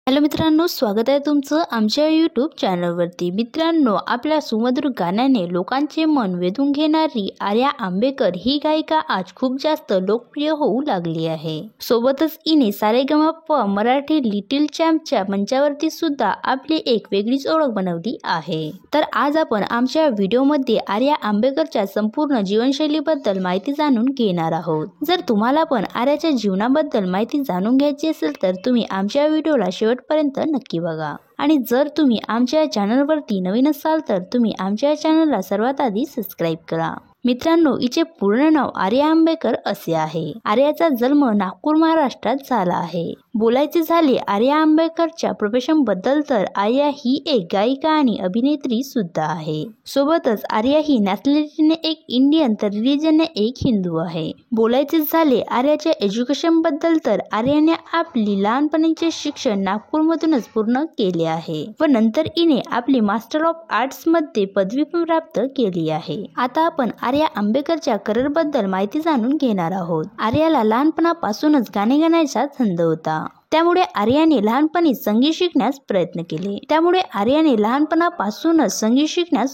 Hello मित्रांनो, स्वागत आहे तुमचं आमच्या यूट्यूब चॅनलवरती। मित्रांनो, आपल्या सुमधुर गाण्याने लोकांचे मन वेधून घेणारी आर्या आंबेकर ही गायिका आज खूप जास्त लोकप्रिय होऊ लागली आहे। सोबतच हिने सारेगमप मराठी लिटिल चॅम्पच्या मंचावरती सुद्धा आपली एक वेगळीच ओळख बनवली आहे। तर आज आपण आमच्या व्हिडिओमध्ये आर्या आंबेकरच्या संपूर्ण जीवनशैलीबद्दल माहिती जाणून घेणार आहोत। जर तुम्हाला पण आर्याच्या जीवनाबद्दल माहिती जाणून घ्यायची असेल तर तुम्ही आमच्या व्हिडिओला शेवटपर्यंत नक्की बघा। आणि जर तुम्ही आमच्या चॅनलवरती नवीन असाल तर तुम्ही आमच्या चॅनलला सर्वात आधी सबस्क्राइब करा। मित्रांनो, हिचे पूर्ण नाव आर्या आंबेकर असे आहे। आर्याचा जन्म नागपूर महाराष्ट्रात झाला आहे। बोलायचे झाले आर्या आंबेकरच्या प्रोफेशन बद्दल तर आर्या ही एक गायिका आणि अभिनेत्री सुद्धा आहे। सोबतच आर्या ही नॅशनॅलिटीने एक इंडियन तर रिलीजनने एक हिंदू आहे। बोलायचे झाले आर्याच्या एज्युकेशन बद्दल तर आर्याने आपली लहानपणीचे शिक्षण नागपूरमधूनच पूर्ण केले आहे व नंतर हिने आपली मास्टर ऑफ आर्ट्स मध्ये पदवी प्राप्त केली आहे। आता आपण आर्या आंबेकरच्या करिअर बद्दल माहिती जाणून घेणार आहोत। आर्याला लहानपणापासूनच गाणे गाण्याचा छंद होता। त्यामुळे आर्याने लहानपणीच संगीत शिकण्यास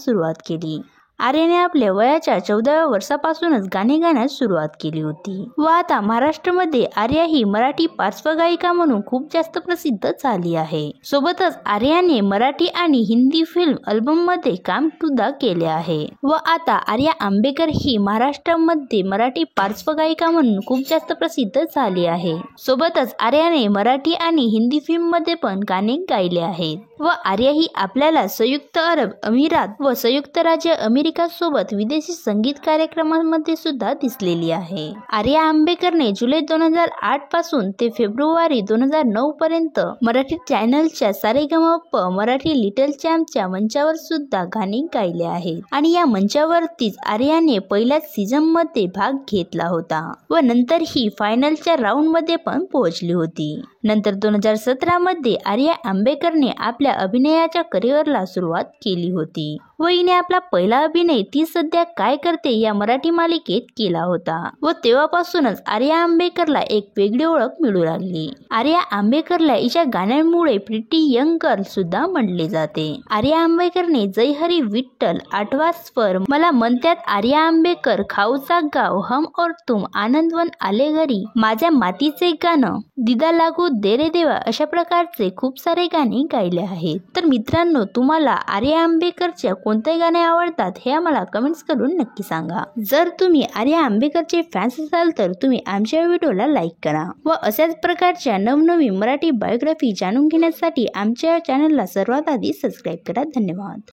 सुरुवात केली। आर्याने आपल्या वयाच्या 14व्या वर्षापासूनच गाणे गाण्यास सुरुवात केली होती व आता महाराष्ट्रामध्ये आर्या ही मराठी पार्श्वगायिका म्हणून खूप जास्त प्रसिद्ध झाली आहे। सोबतच आर्याने मराठी आणि हिंदी फिल्म अल्बम मध्ये काम सुद्धा केले आहे व आता आर्या आंबेकर ही महाराष्ट्रामध्ये मराठी पार्श्वगायिका म्हणून खूप जास्त प्रसिद्ध झाली आहे। सोबतच आर्याने मराठी आणि हिंदी फिल्म मध्ये पण गाणे गायले आहेत व आर्या ही आपल्याला संयुक्त अरब अमिरात व संयुक्त राज्य अमेरिका सोबत विदेशी संगीत कार्यक्रमांमध्ये सुद्धा दिसलेली आहे। आर्या आंबेकरने जुलै 2008 पासून ते फेब्रुवारी 2009 पर्यंत मराठी चॅनलच्या सारेगमप मराठी लिटिल चॅम्पच्या मंचावर सुद्धा गाणे गायले आहेत आणि या मंचावरतीच आर्याने पहिल्याच सीझन मध्ये भाग घेतला होता व नंतर ही फायनलच्या राऊंड मध्ये पण पोहोचली होती। नंतर 2017 मध्ये आर्या आंबेकरने आपल्या अभिनयाच्या करिअरला सुरुवात केली होती व हिने आपला पहिला अभिनय ती सध्या काय करते या मराठी मालिकेत केला होता व तेव्हापासूनच आर्या आंबेकरला एक वेगळी ओळख मिळू लागली। आर्या आंबेकरला हिच्या गाण्यांमुळे प्रिटी यंग गर्ल सुद्धा म्हणले जाते। आर्या आंबेकरने जय हरी विठ्ठल, आठवा स्वर, मला म्हणतात आर्या आंबेकर, खाऊचा गाव, हम और तुम, आनंदवन आले घरी, माझ्या मातीचे गाणं, दिदा लागू दे रे देवा अशा प्रकारचे खूप सारे गाणे गायले आहेत। तर मित्रांनो, तुम्हाला आर्या आंबेकरच्या कोणते गाणे आवडतात हे आम्हाला कमेंट्स करून नक्की सांगा। जर तुम्ही आर्या आंबेकरचे फॅन्स असाल तर तुम्ही आमच्या व्हिडिओला लाईक करा व अशाच प्रकारच्या नवनवीन मराठी बायोग्राफी जाणून घेण्यासाठी आमच्या चॅनलला सर्वात आधी सबस्क्राइब करा। धन्यवाद।